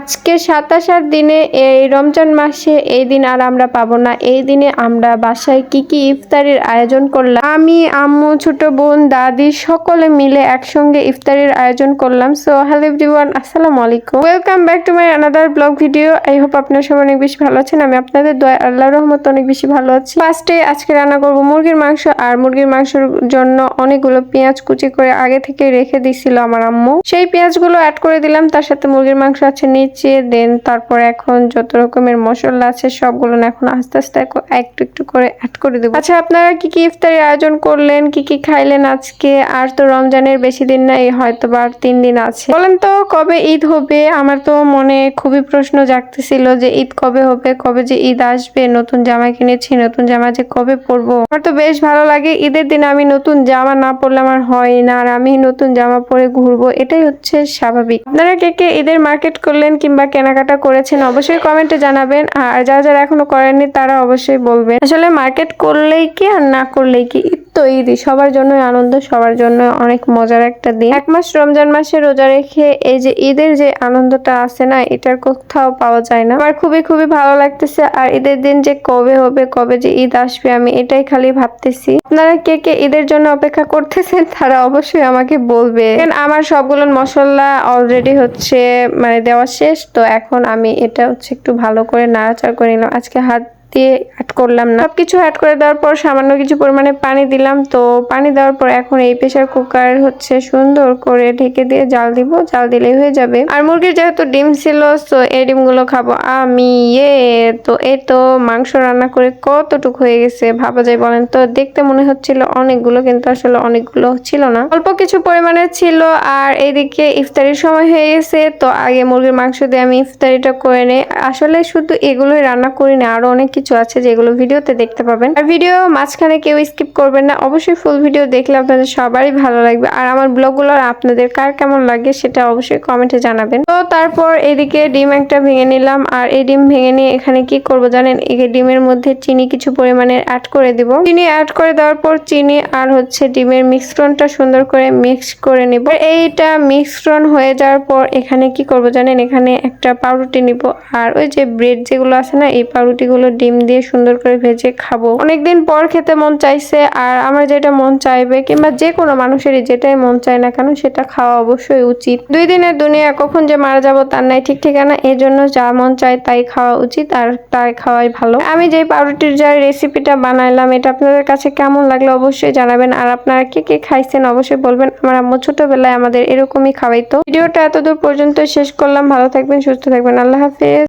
আজকে 27 দিনে এই রমজান মাসে এই দিন আর আমরা পাবো না। এই দিনে আমরা বাসায় কি কি ইফতারির আয়োজন করলাম, আমি, আম্মু, ছোট বোন, দাদি সকলে মিলে একসঙ্গে ইফতারির আয়োজন করলাম। সো হ্যালো এভরিওয়ান, আসসালামু আলাইকুম, welcome back to my another blog video. I hope আপনারা সবাই অনেক বেশি ভালো আছেন। আমি আপনাদের দয়া আল্লাহর রহমতে অনেক বেশি ভালো আছি। ফার্স্টে আজকে রান্না করবো মুরগির মাংস, আর মুরগির মাংসের জন্য অনেকগুলো পেঁয়াজ কুচি করে আগে থেকে রেখে দিছিল আমার আম্মু। সেই পেঁয়াজগুলো অ্যাড করে দিলাম, তার সাথে মুরগির মাংস আছে নিচে, দেন তারপর এখন যত রকমের মশলা আছে সবগুলো এখন আস্তে আস্তে একটু একটু করে অ্যাড করে দেবো। আচ্ছা, আপনারা কি কি ইফতারের আয়োজন করলেন, কি কি খাইলেন আজকে? আর তো রমজানের বেশি দিন নাই, হয়তো বা 3 দিন আছে। বলেন তো কবে ঈদ হবে? আমার তো মনে খুবই প্রশ্ন জাগতেছিল যে ঈদ কবে হবে, কবে যে ঈদ আসবে। নতুন জামা কিনেছি, নতুন জামা যে কবে পরবো। আমার তো বেশ ভালো লাগে ঈদের দিন আমি নতুন জামা না পরলে আমার হয় না, আর আমি নতুন জামা পরে ঘুরবো, এটাই হচ্ছে স্বাভাবিক। আপনারা কে কে ঈদের মার্কেট করলেন কিংবা কেনাকাটা করেছেন অবশ্যই কমেন্টে জানাবেন, আর যারা যারা এখনো করেননি তারা অবশ্যই বলবেন। আসলে মার্কেট করলেই কি আর না করলেই কি, ঈদ তো ঈদই, সবার জন্য আনন্দ, সবার জন্য অনেক মজার একটা দিন। এক মাস রমজান মাসে রোজা রেখে এই যে ঈদের যে আনন্দটা আছে না, এটার কোথাও পাওয়া যায় না। আমার খুবই খুবই ভালো লাগতেছে। আর ঈদের দিন যে কবে হবে, কবে যে ঈদ আসবে, আমি এটাই খালি ভাবতেছি। আপনারা কে কে ঈদের জন্য অপেক্ষা করতেছেন তারা অবশ্যই আমাকে বলবে। আমার সবগুলো মশলা অলরেডি হচ্ছে মানে দেওয়া শেষ, তো এখন আমি এটা হচ্ছে একটু ভালো করে নাড়াচাড়া করে নিলাম। আজকে হাত দিয়ে অ্যাড করলাম না, সবকিছু অ্যাড করে দেওয়ার পর সামান্য কিছু পরিমাণে পানি দিলাম। তো পানি দেওয়ার পর এখন এই প্রেসার কুকার হচ্ছে সুন্দর করে ঢেকে দিয়ে জাল দিব, জাল দিলেই হয়ে যাবে। আর মুরগির যেহেতু ডিম ছিল, তো এই ডিমগুলো খাবো আমি। তো এই তো মাংস রান্না করে কতটুকু হয়ে গেছে ভাবা যায় বলেন তো? দেখতে মনে হচ্ছিল অনেকগুলো, কিন্তু আসলে অনেকগুলো ছিল না, অল্প কিছু পরিমাণে ছিল। আর এইদিকে ইফতারির সময় হয়ে গেছে, তো আগে মুরগির মাংস দিয়ে আমি ইফতারিটা করে নেই। আসলে শুধু এগুলোই রান্না করি না, আরো অনেক কিছু আছে যেগুলো ভিডিওতে দেখতে পাবেন। আর ভিডিও মাঝখানে কেউ স্কিপ করবেন না, অবশ্যই ফুল ভিডিও দেখলে আপনাদের সবারই ভালো লাগবে। আর আমার ব্লগগুলো আপনাদের কার কেমন লাগে সেটা অবশ্যই কমেন্টে জানাবেন। তো তারপর এদিকে ডিম একটা ভেঙে নিলাম, আর এই ডিম ভেঙে নিয়ে এখানে কি করব জানেন? এই ডিমের মধ্যে চিনি কিছু পরিমাণে অ্যাড করে দিব। চিনি অ্যাড করে দেওয়ার পর চিনি আর হচ্ছে ডিমের মিশ্রণটা সুন্দর করে মিক্স করে নিব। এইটা মিশ্রণ হয়ে যাওয়ার পর এখানে কি করব জানেন? এখানে একটা পাউরুটি নিব, আর ওই যে ব্রেড যেগুলো আছে না, এই পাউরুটিগুলো ডিম দিয়ে সুন্দর করে ভেজে খাবো। অনেকদিন পর খেতে মন চাইছে, আর আমার যেটা মন চাইবে কিংবা যে কোনো মানুষেরই যেটাই মন চায় না কেন, সেটা খাওয়া অবশ্যই উচিত। 2 দিনের দুনিয়া, কখন যে মারা যাবো তার নাই ঠিক ঠিকানা, এই জন্য যা মন চায় তাই খাওয়া উচিত, আর তাই খাওয়াই ভালো। আমি যে পাউরুটির যার রেসিপিটা বানাইলাম, এটা আপনাদের কাছে কেমন লাগলো অবশ্যই জানাবেন। আর আপনারা কে কে খাইছেন অবশ্যই বলবেন। আমার আম্মু ছোটবেলায় আমাদের এরকমই খাওয়াইতো। ভিডিওটা এতদূর পর্যন্ত শেষ করলাম। ভালো থাকবেন, সুস্থ থাকবেন, আল্লাহ হাফেজ।